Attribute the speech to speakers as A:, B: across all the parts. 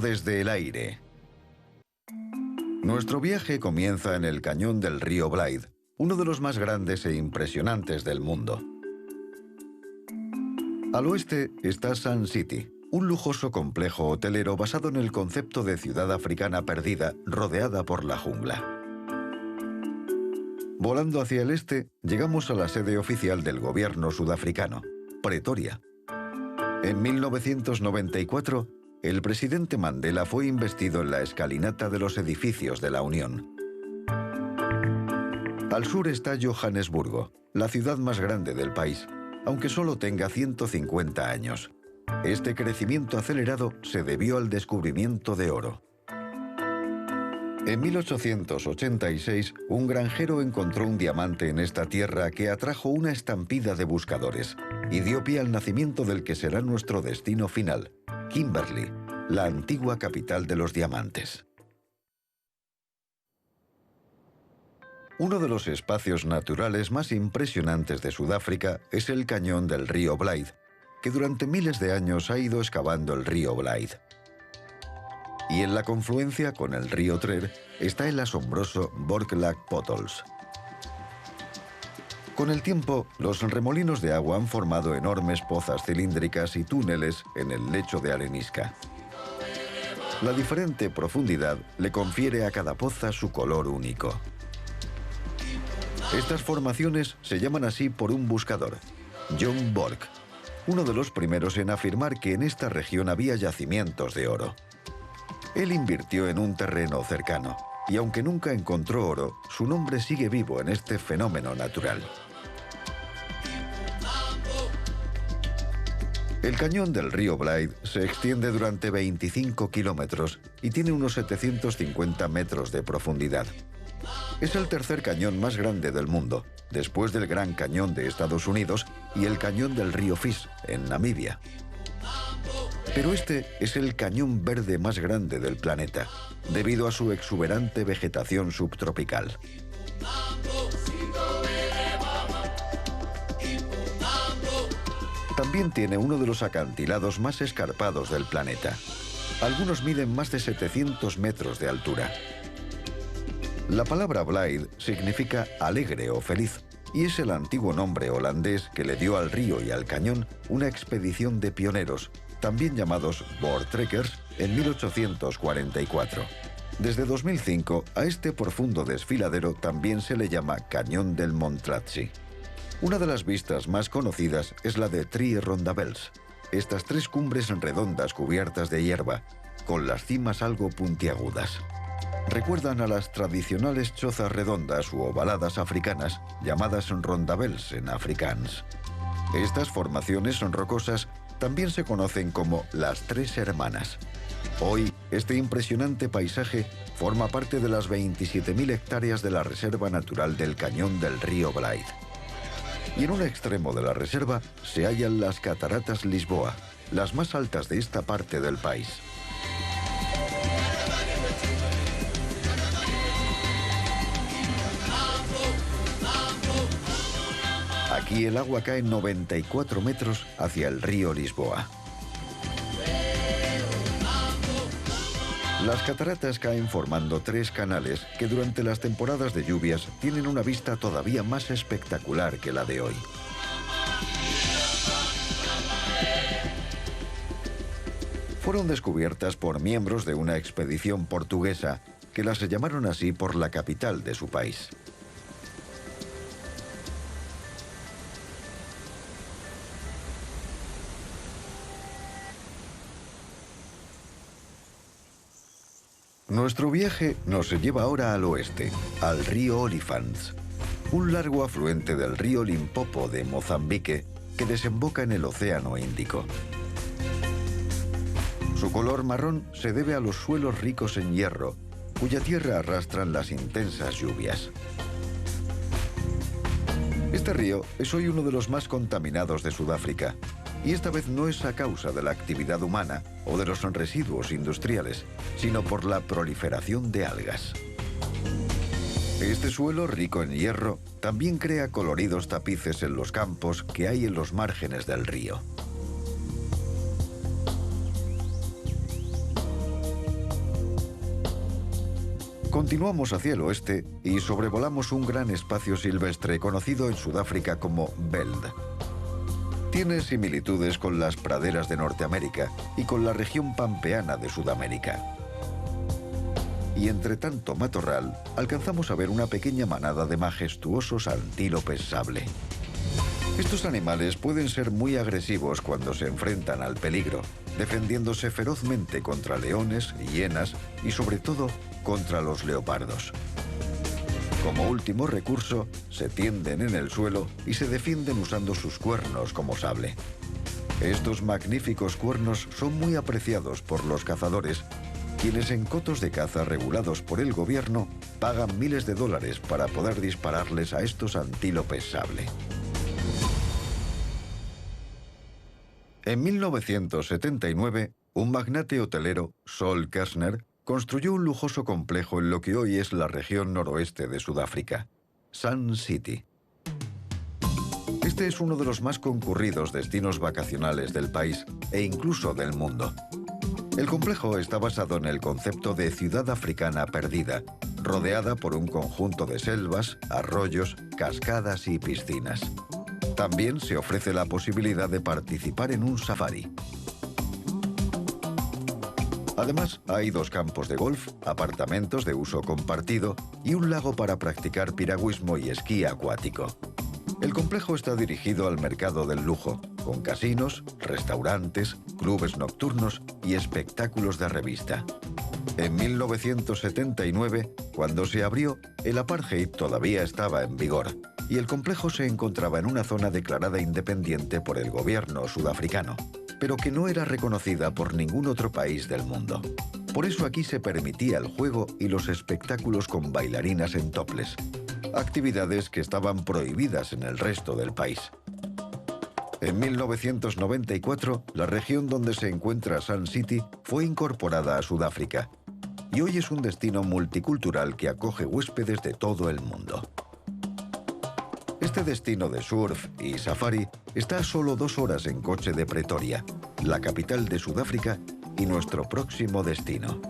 A: Visto desde el aire. Nuestro viaje comienza en el cañón del río Blythe, uno de los más grandes e impresionantes del mundo. Al oeste está Sun City, un lujoso complejo hotelero basado en el concepto de ciudad africana perdida, rodeada por la jungla. Volando hacia el este, llegamos a la sede oficial del gobierno sudafricano, Pretoria. En 1994, el presidente Mandela fue investido en la escalinata de los edificios de la Unión. Al sur está Johannesburgo, la ciudad más grande del país, aunque solo tenga 150 años. Este crecimiento acelerado se debió al descubrimiento de oro. En 1886, un granjero encontró un diamante en esta tierra que atrajo una estampida de buscadores y dio pie al nacimiento del que será nuestro destino final, Kimberley, la antigua capital de los diamantes. Uno de los espacios naturales más impresionantes de Sudáfrica es el cañón del río Blythe, que durante miles de años ha ido excavando el río Blythe. Y en la confluencia con el río Trere está el asombroso Borglaug-Potholes. Con el tiempo, los remolinos de agua han formado enormes pozas cilíndricas y túneles en el lecho de arenisca. La diferente profundidad le confiere a cada poza su color único. Estas formaciones se llaman así por un buscador, John Borg, uno de los primeros en afirmar que en esta región había yacimientos de oro. Él invirtió en un terreno cercano, y aunque nunca encontró oro, su nombre sigue vivo en este fenómeno natural. El cañón del río Blythe se extiende durante 25 kilómetros y tiene unos 750 metros de profundidad. Es el tercer cañón más grande del mundo, después del Gran Cañón de Estados Unidos y el cañón del río Fish, en Namibia. Pero este es el cañón verde más grande del planeta, debido a su exuberante vegetación subtropical. También tiene uno de los acantilados más escarpados del planeta. Algunos miden más de 700 metros de altura. La palabra Blythe significa alegre o feliz, y es el antiguo nombre holandés que le dio al río y al cañón una expedición de pioneros, también llamados voortrekkers, en 1844. Desde 2005, a este profundo desfiladero también se le llama Cañón del Montratsi. Una de las vistas más conocidas es la de Three Rondavels, estas tres cumbres redondas cubiertas de hierba, con las cimas algo puntiagudas. Recuerdan a las tradicionales chozas redondas u ovaladas africanas, llamadas rondavels en afrikaans. Estas formaciones rocosas también se conocen como las Tres Hermanas. Hoy, este impresionante paisaje forma parte de las 27.000 hectáreas de la Reserva Natural del Cañón del río Blythe. Y en un extremo de la reserva se hallan las Cataratas Lisboa, las más altas de esta parte del país. Aquí el agua cae 94 metros hacia el río Lisboa. Las cataratas caen formando tres canales que durante las temporadas de lluvias tienen una vista todavía más espectacular que la de hoy. Fueron descubiertas por miembros de una expedición portuguesa que las llamaron así por la capital de su país. Nuestro viaje nos lleva ahora al oeste, al río Olifants, un largo afluente del río Limpopo de Mozambique que desemboca en el Océano Índico. Su color marrón se debe a los suelos ricos en hierro, cuya tierra arrastran las intensas lluvias. Este río es hoy uno de los más contaminados de Sudáfrica, y esta vez no es a causa de la actividad humana o de los residuos industriales, sino por la proliferación de algas. Este suelo rico en hierro también crea coloridos tapices en los campos que hay en los márgenes del río. Continuamos hacia el oeste y sobrevolamos un gran espacio silvestre conocido en Sudáfrica como veld. Tiene similitudes con las praderas de Norteamérica y con la región pampeana de Sudamérica. Y entre tanto matorral, alcanzamos a ver una pequeña manada de majestuosos antílopes sable. Estos animales pueden ser muy agresivos cuando se enfrentan al peligro, defendiéndose ferozmente contra leones, hienas y sobre todo contra los leopardos. Como último recurso, se tienden en el suelo y se defienden usando sus cuernos como sable. Estos magníficos cuernos son muy apreciados por los cazadores, quienes en cotos de caza regulados por el gobierno pagan miles de dólares para poder dispararles a estos antílopes sable. En 1979, un magnate hotelero, Sol Kersner, construyó un lujoso complejo en lo que hoy es la región noroeste de Sudáfrica, Sun City. Este es uno de los más concurridos destinos vacacionales del país e incluso del mundo. El complejo está basado en el concepto de ciudad africana perdida, rodeada por un conjunto de selvas, arroyos, cascadas y piscinas. También se ofrece la posibilidad de participar en un safari. Además, hay 2 campos de golf, apartamentos de uso compartido y un lago para practicar piragüismo y esquí acuático. El complejo está dirigido al mercado del lujo, con casinos, restaurantes, clubes nocturnos y espectáculos de revista. En 1979, cuando se abrió, el apartheid todavía estaba en vigor y el complejo se encontraba en una zona declarada independiente por el gobierno sudafricano, pero que no era reconocida por ningún otro país del mundo. Por eso aquí se permitía el juego y los espectáculos con bailarinas en topless, actividades que estaban prohibidas en el resto del país. En 1994, la región donde se encuentra Sun City fue incorporada a Sudáfrica y hoy es un destino multicultural que acoge huéspedes de todo el mundo. Este destino de surf y safari está a solo 2 horas en coche de Pretoria, la capital de Sudáfrica y nuestro próximo destino.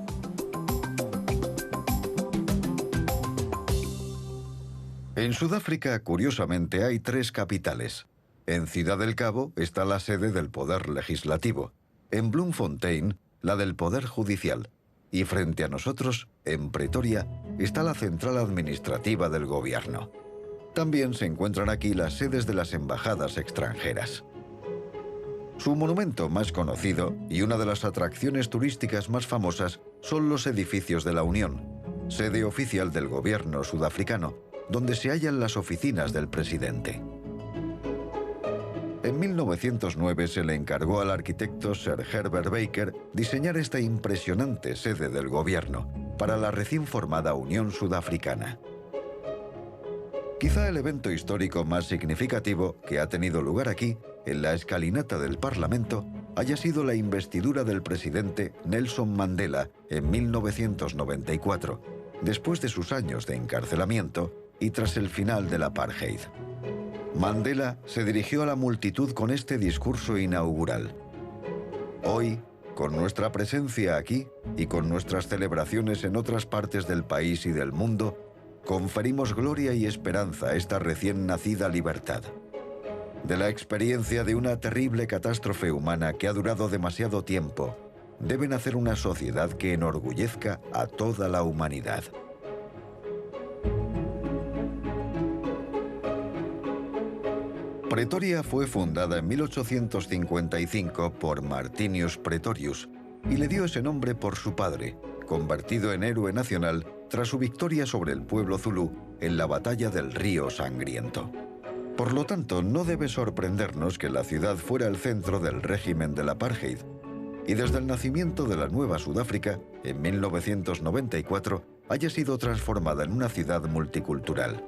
A: En Sudáfrica, curiosamente, hay 3 capitales. En Ciudad del Cabo está la sede del Poder Legislativo, en Bloemfontein, la del Poder Judicial, y frente a nosotros, en Pretoria, está la central administrativa del gobierno. También se encuentran aquí las sedes de las embajadas extranjeras. Su monumento más conocido y una de las atracciones turísticas más famosas son los edificios de la Unión, sede oficial del gobierno sudafricano, donde se hallan las oficinas del presidente. En 1909 se le encargó al arquitecto Sir Herbert Baker diseñar esta impresionante sede del gobierno para la recién formada Unión Sudafricana. Quizá el evento histórico más significativo que ha tenido lugar aquí, en la escalinata del Parlamento, haya sido la investidura del presidente Nelson Mandela en 1994, después de sus años de encarcelamiento y tras el final del apartheid. Mandela se dirigió a la multitud con este discurso inaugural. Hoy, con nuestra presencia aquí y con nuestras celebraciones en otras partes del país y del mundo, conferimos gloria y esperanza a esta recién nacida libertad. De la experiencia de una terrible catástrofe humana que ha durado demasiado tiempo, debe nacer una sociedad que enorgullezca a toda la humanidad. Pretoria fue fundada en 1855 por Martinius Pretorius y le dio ese nombre por su padre, convertido en héroe nacional tras su victoria sobre el pueblo zulú en la batalla del Río Sangriento. Por lo tanto, no debe sorprendernos que la ciudad fuera el centro del régimen del apartheid, y desde el nacimiento de la nueva Sudáfrica, en 1994, haya sido transformada en una ciudad multicultural.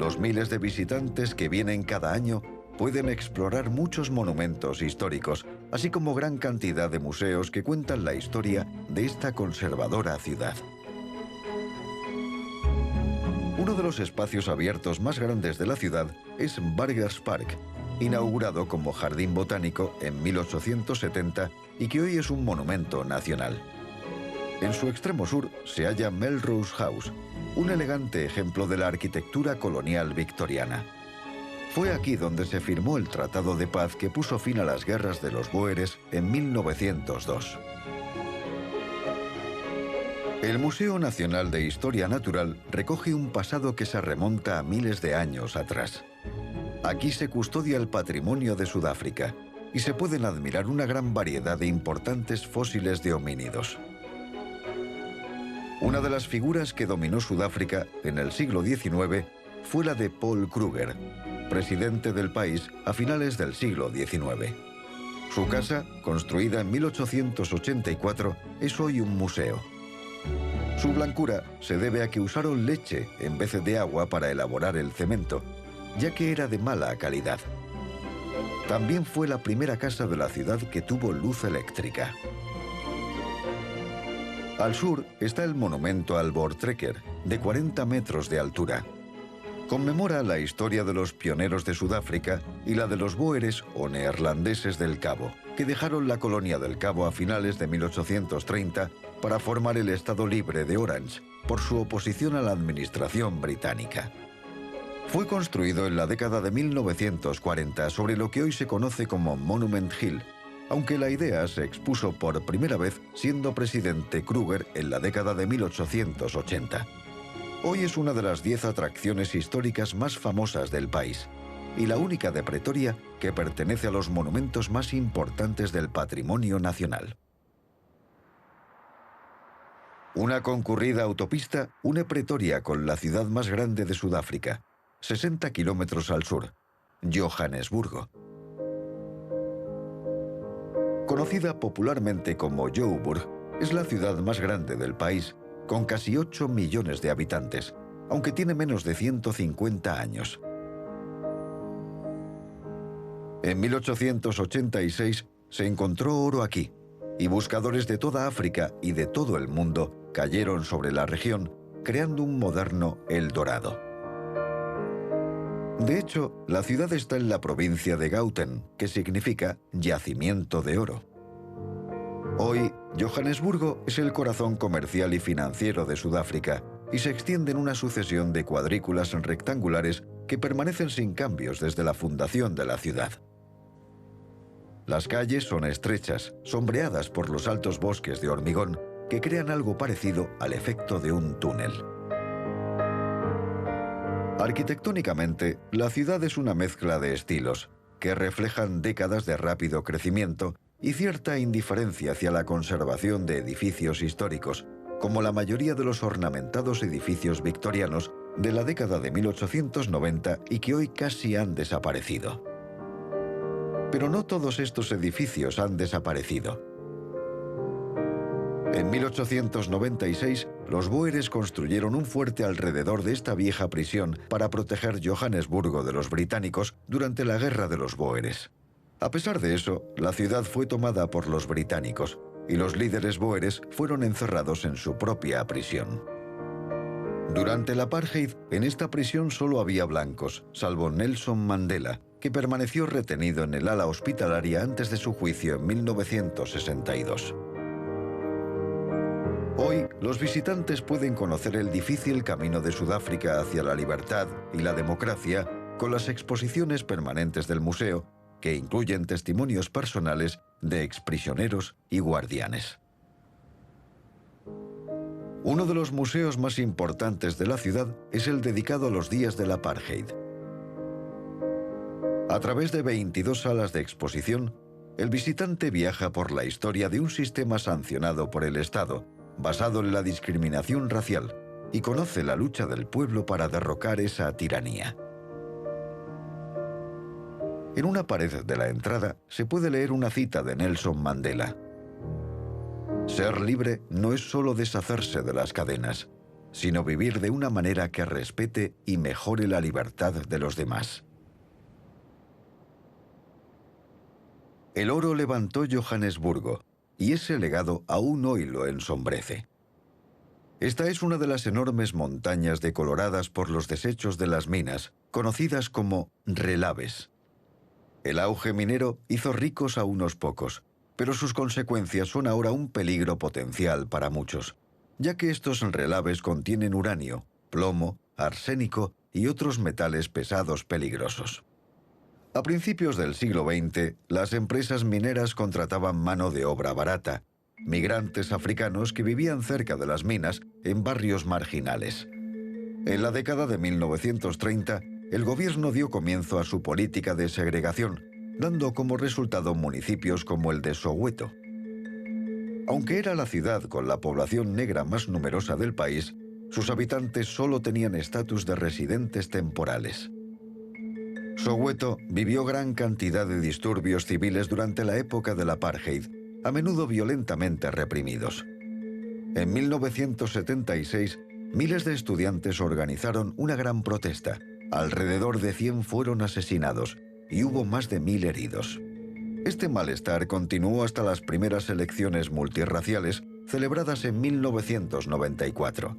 A: Los miles de visitantes que vienen cada año pueden explorar muchos monumentos históricos, así como gran cantidad de museos que cuentan la historia de esta conservadora ciudad. Uno de los espacios abiertos más grandes de la ciudad es Burgers Park, inaugurado como jardín botánico en 1870 y que hoy es un monumento nacional. En su extremo sur se halla Melrose House, un elegante ejemplo de la arquitectura colonial victoriana. Fue aquí donde se firmó el Tratado de Paz que puso fin a las guerras de los bóeres en 1902. El Museo Nacional de Historia Natural recoge un pasado que se remonta a miles de años atrás. Aquí se custodia el patrimonio de Sudáfrica y se pueden admirar una gran variedad de importantes fósiles de homínidos. Una de las figuras que dominó Sudáfrica en el siglo XIX fue la de Paul Kruger, presidente del país a finales del siglo XIX. Su casa, construida en 1884, es hoy un museo. Su blancura se debe a que usaron leche en vez de agua para elaborar el cemento, ya que era de mala calidad. También fue la primera casa de la ciudad que tuvo luz eléctrica. Al sur está el monumento al Voortrekker, de 40 metros de altura. Conmemora la historia de los pioneros de Sudáfrica y la de los bóeres o neerlandeses del Cabo, que dejaron la colonia del Cabo a finales de 1830 para formar el Estado Libre de Orange por su oposición a la administración británica. Fue construido en la década de 1940 sobre lo que hoy se conoce como Monument Hill, aunque la idea se expuso por primera vez siendo presidente Kruger en la década de 1880. Hoy es una de las 10 atracciones históricas más famosas del país y la única de Pretoria que pertenece a los monumentos más importantes del patrimonio nacional. Una concurrida autopista une Pretoria con la ciudad más grande de Sudáfrica, 60 kilómetros al sur, Johannesburgo. Conocida popularmente como Joburg, es la ciudad más grande del país, con casi 8 millones de habitantes, aunque tiene menos de 150 años. En 1886 se encontró oro aquí, y buscadores de toda África y de todo el mundo cayeron sobre la región, creando un moderno El Dorado. De hecho, la ciudad está en la provincia de Gauteng, que significa yacimiento de oro. Hoy, Johannesburgo es el corazón comercial y financiero de Sudáfrica y se extiende en una sucesión de cuadrículas rectangulares que permanecen sin cambios desde la fundación de la ciudad. Las calles son estrechas, sombreadas por los altos bosques de hormigón que crean algo parecido al efecto de un túnel. Arquitectónicamente, la ciudad es una mezcla de estilos que reflejan décadas de rápido crecimiento y cierta indiferencia hacia la conservación de edificios históricos, como la mayoría de los ornamentados edificios victorianos de la década de 1890 y que hoy casi han desaparecido. Pero no todos estos edificios han desaparecido. En 1896, los bóeres construyeron un fuerte alrededor de esta vieja prisión para proteger Johannesburgo de los británicos durante la Guerra de los Bóeres. A pesar de eso, la ciudad fue tomada por los británicos y los líderes bóeres fueron encerrados en su propia prisión. Durante el apartheid, en esta prisión solo había blancos, salvo Nelson Mandela, que permaneció retenido en el ala hospitalaria antes de su juicio en 1962. Hoy, los visitantes pueden conocer el difícil camino de Sudáfrica hacia la libertad y la democracia con las exposiciones permanentes del museo, que incluyen testimonios personales de exprisioneros y guardianes. Uno de los museos más importantes de la ciudad es el dedicado a los días del apartheid. A través de 22 salas de exposición, el visitante viaja por la historia de un sistema sancionado por el Estado, basado en la discriminación racial, y conoce la lucha del pueblo para derrocar esa tiranía. En una pared de la entrada se puede leer una cita de Nelson Mandela. Ser libre no es solo deshacerse de las cadenas, sino vivir de una manera que respete y mejore la libertad de los demás. El oro levantó Johannesburgo, y ese legado aún hoy lo ensombrece. Esta es una de las enormes montañas decoloradas por los desechos de las minas, conocidas como relaves. El auge minero hizo ricos a unos pocos, pero sus consecuencias son ahora un peligro potencial para muchos, ya que estos relaves contienen uranio, plomo, arsénico y otros metales pesados peligrosos. A principios del siglo XX, las empresas mineras contrataban mano de obra barata, migrantes africanos que vivían cerca de las minas en barrios marginales. En la década de 1930, el gobierno dio comienzo a su política de segregación, dando como resultado municipios como el de Soweto. Aunque era la ciudad con la población negra más numerosa del país, sus habitantes solo tenían estatus de residentes temporales. Soweto vivió gran cantidad de disturbios civiles durante la época del apartheid, a menudo violentamente reprimidos. En 1976, miles de estudiantes organizaron una gran protesta. Alrededor de 100 fueron asesinados y hubo más de 1000 heridos. Este malestar continuó hasta las primeras elecciones multirraciales celebradas en 1994.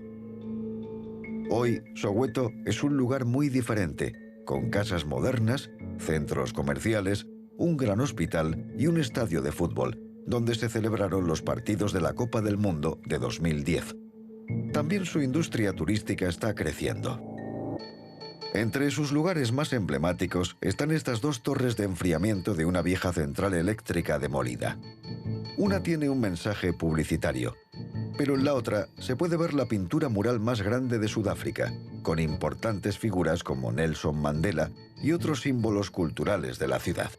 A: Hoy, Soweto es un lugar muy diferente, con casas modernas, centros comerciales, un gran hospital y un estadio de fútbol, donde se celebraron los partidos de la Copa del Mundo de 2010. También su industria turística está creciendo. Entre sus lugares más emblemáticos están estas dos torres de enfriamiento de una vieja central eléctrica demolida. Una tiene un mensaje publicitario, pero en la otra se puede ver la pintura mural más grande de Sudáfrica, con importantes figuras como Nelson Mandela y otros símbolos culturales de la ciudad.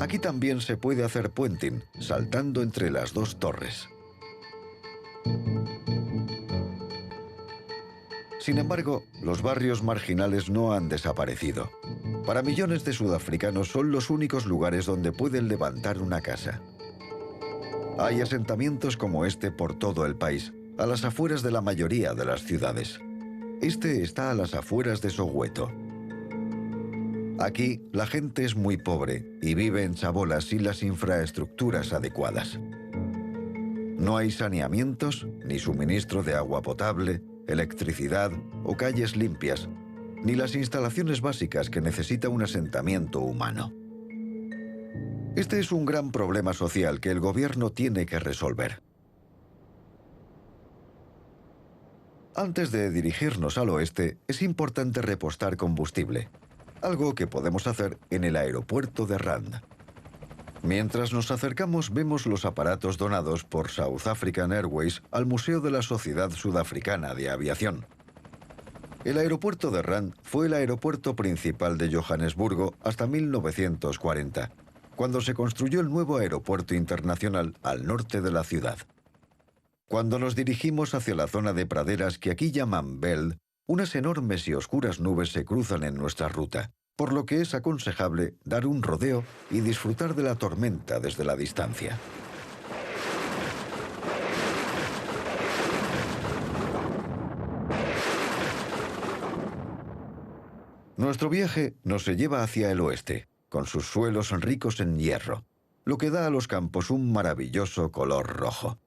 A: Aquí también se puede hacer puenting, saltando entre las dos torres. Sin embargo, los barrios marginales no han desaparecido. Para millones de sudafricanos son los únicos lugares donde pueden levantar una casa. Hay asentamientos como este por todo el país, a las afueras de la mayoría de las ciudades. Este está a las afueras de Soweto. Aquí, la gente es muy pobre y vive en chabolas sin las infraestructuras adecuadas. No hay saneamientos, ni suministro de agua potable, electricidad o calles limpias, ni las instalaciones básicas que necesita un asentamiento humano. Este es un gran problema social que el gobierno tiene que resolver. Antes de dirigirnos al oeste, es importante repostar combustible, algo que podemos hacer en el aeropuerto de Rand. Mientras nos acercamos, vemos los aparatos donados por South African Airways al Museo de la Sociedad Sudafricana de Aviación. El aeropuerto de Rand fue el aeropuerto principal de Johannesburgo hasta 1940, cuando se construyó el nuevo aeropuerto internacional al norte de la ciudad. Cuando nos dirigimos hacia la zona de praderas que aquí llaman Veld, unas enormes y oscuras nubes se cruzan en nuestra ruta, por lo que es aconsejable dar un rodeo y disfrutar de la tormenta desde la distancia. Nuestro viaje nos lleva hacia el oeste, con sus suelos ricos en hierro, lo que da a los campos un maravilloso color rojo.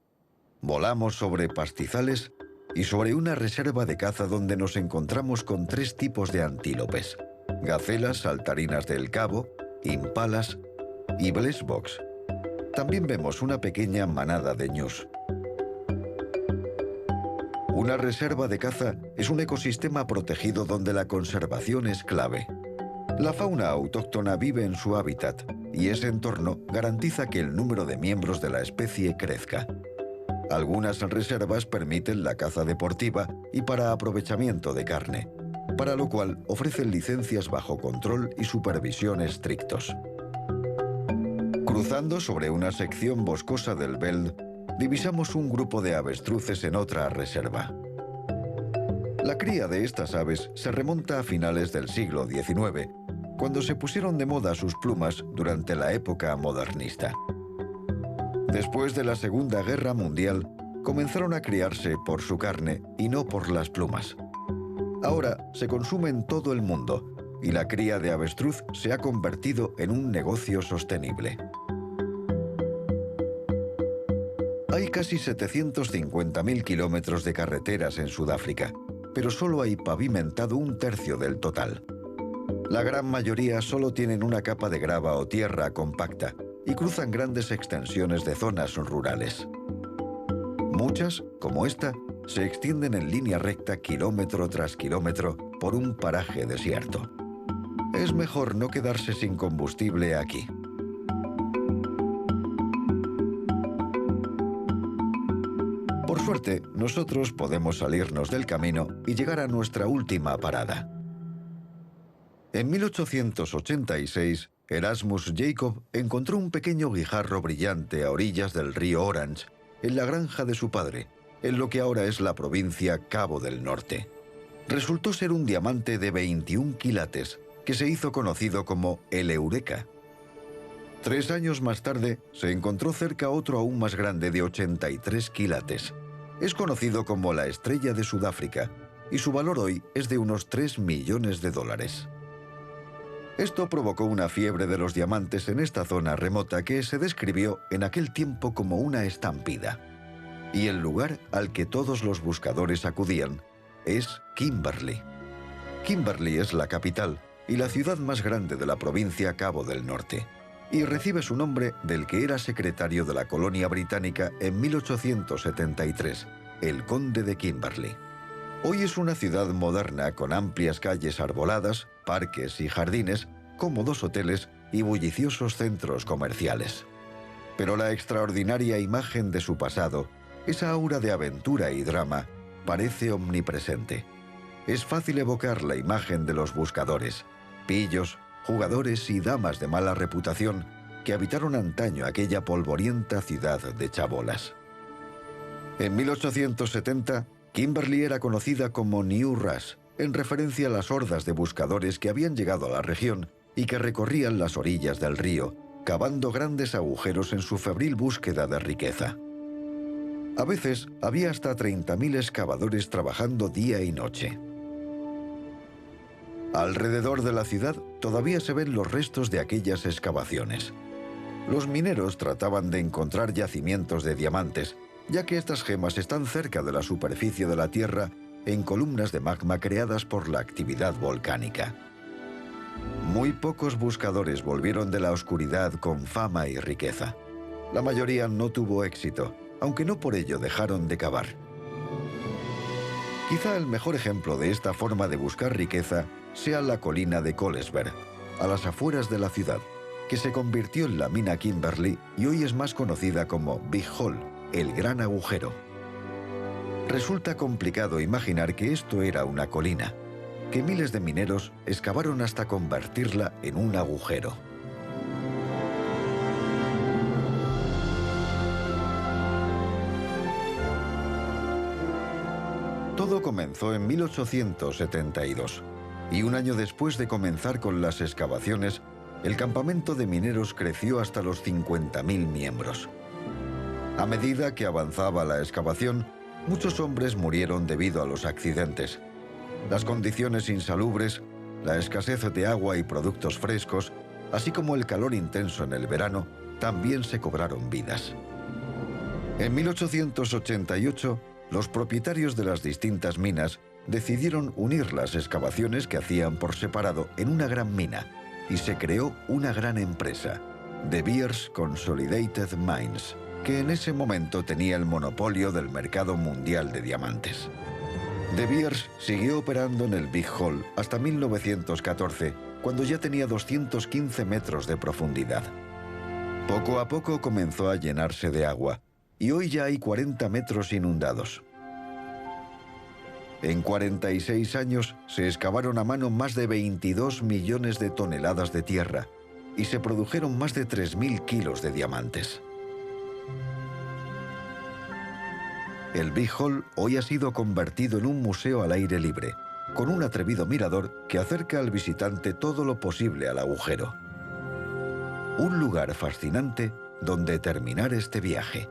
A: Volamos sobre pastizales y sobre una reserva de caza donde nos encontramos con 3 tipos de antílopes: gacelas saltarinas del Cabo, impalas y blesboks. También vemos una pequeña manada de ñus. Una reserva de caza es un ecosistema protegido donde la conservación es clave. La fauna autóctona vive en su hábitat y ese entorno garantiza que el número de miembros de la especie crezca. Algunas reservas permiten la caza deportiva y para aprovechamiento de carne, para lo cual ofrecen licencias bajo control y supervisión estrictos. Cruzando sobre una sección boscosa del Veld, divisamos un grupo de avestruces en otra reserva. La cría de estas aves se remonta a finales del siglo XIX, cuando se pusieron de moda sus plumas durante la época modernista. Después de la Segunda Guerra Mundial, comenzaron a criarse por su carne y no por las plumas. Ahora se consume en todo el mundo y la cría de avestruz se ha convertido en un negocio sostenible. Hay casi 750.000 kilómetros de carreteras en Sudáfrica, pero solo hay pavimentado 1/3 del total. La gran mayoría solo tienen una capa de grava o tierra compacta, y cruzan grandes extensiones de zonas rurales. Muchas, como esta, se extienden en línea recta kilómetro tras kilómetro por un paraje desierto. Es mejor no quedarse sin combustible aquí. Por suerte, nosotros podemos salirnos del camino y llegar a nuestra última parada. En 1886, Erasmus Jacob encontró un pequeño guijarro brillante a orillas del río Orange, en la granja de su padre, en lo que ahora es la provincia Cabo del Norte. Resultó ser un diamante de 21 quilates, que se hizo conocido como el Eureka. 3 años más tarde, se encontró cerca otro aún más grande de 83 quilates. Es conocido como la estrella de Sudáfrica, y su valor hoy es de unos 3 millones de dólares. Esto provocó una fiebre de los diamantes en esta zona remota que se describió en aquel tiempo como una estampida. Y el lugar al que todos los buscadores acudían es Kimberley. Kimberley es la capital y la ciudad más grande de la provincia Cabo del Norte, y recibe su nombre del que era secretario de la colonia británica en 1873, el conde de Kimberley. Hoy es una ciudad moderna con amplias calles arboladas, parques y jardines, cómodos hoteles y bulliciosos centros comerciales. Pero la extraordinaria imagen de su pasado, esa aura de aventura y drama, parece omnipresente. Es fácil evocar la imagen de los buscadores, pillos, jugadores y damas de mala reputación que habitaron antaño aquella polvorienta ciudad de chabolas. En 1870, Kimberley era conocida como New Rush, en referencia a las hordas de buscadores que habían llegado a la región y que recorrían las orillas del río, cavando grandes agujeros en su febril búsqueda de riqueza. A veces había hasta 30.000 excavadores trabajando día y noche. Alrededor de la ciudad todavía se ven los restos de aquellas excavaciones. Los mineros trataban de encontrar yacimientos de diamantes, ya que estas gemas están cerca de la superficie de la Tierra en columnas de magma creadas por la actividad volcánica. Muy pocos buscadores volvieron de la oscuridad con fama y riqueza. La mayoría no tuvo éxito, aunque no por ello dejaron de cavar. Quizá el mejor ejemplo de esta forma de buscar riqueza sea la colina de Colesberg, a las afueras de la ciudad, que se convirtió en la mina Kimberley y hoy es más conocida como Big Hole, el gran agujero. Resulta complicado imaginar que esto era una colina, que miles de mineros excavaron hasta convertirla en un agujero. Todo comenzó en 1872, y un año después de comenzar con las excavaciones, el campamento de mineros creció hasta los 50.000 miembros. A medida que avanzaba la excavación, muchos hombres murieron debido a los accidentes. Las condiciones insalubres, la escasez de agua y productos frescos, así como el calor intenso en el verano, también se cobraron vidas. En 1888, los propietarios de las distintas minas decidieron unir las excavaciones que hacían por separado en una gran mina, y se creó una gran empresa, De Beers Consolidated Mines, que en ese momento tenía el monopolio del mercado mundial de diamantes. De Beers siguió operando en el Big Hole hasta 1914, cuando ya tenía 215 metros de profundidad. Poco a poco comenzó a llenarse de agua, y hoy ya hay 40 metros inundados. En 46 años se excavaron a mano más de 22 millones de toneladas de tierra y se produjeron más de 3.000 kilos de diamantes. El Big Hole hoy ha sido convertido en un museo al aire libre, con un atrevido mirador que acerca al visitante todo lo posible al agujero. Un lugar fascinante donde terminar este viaje.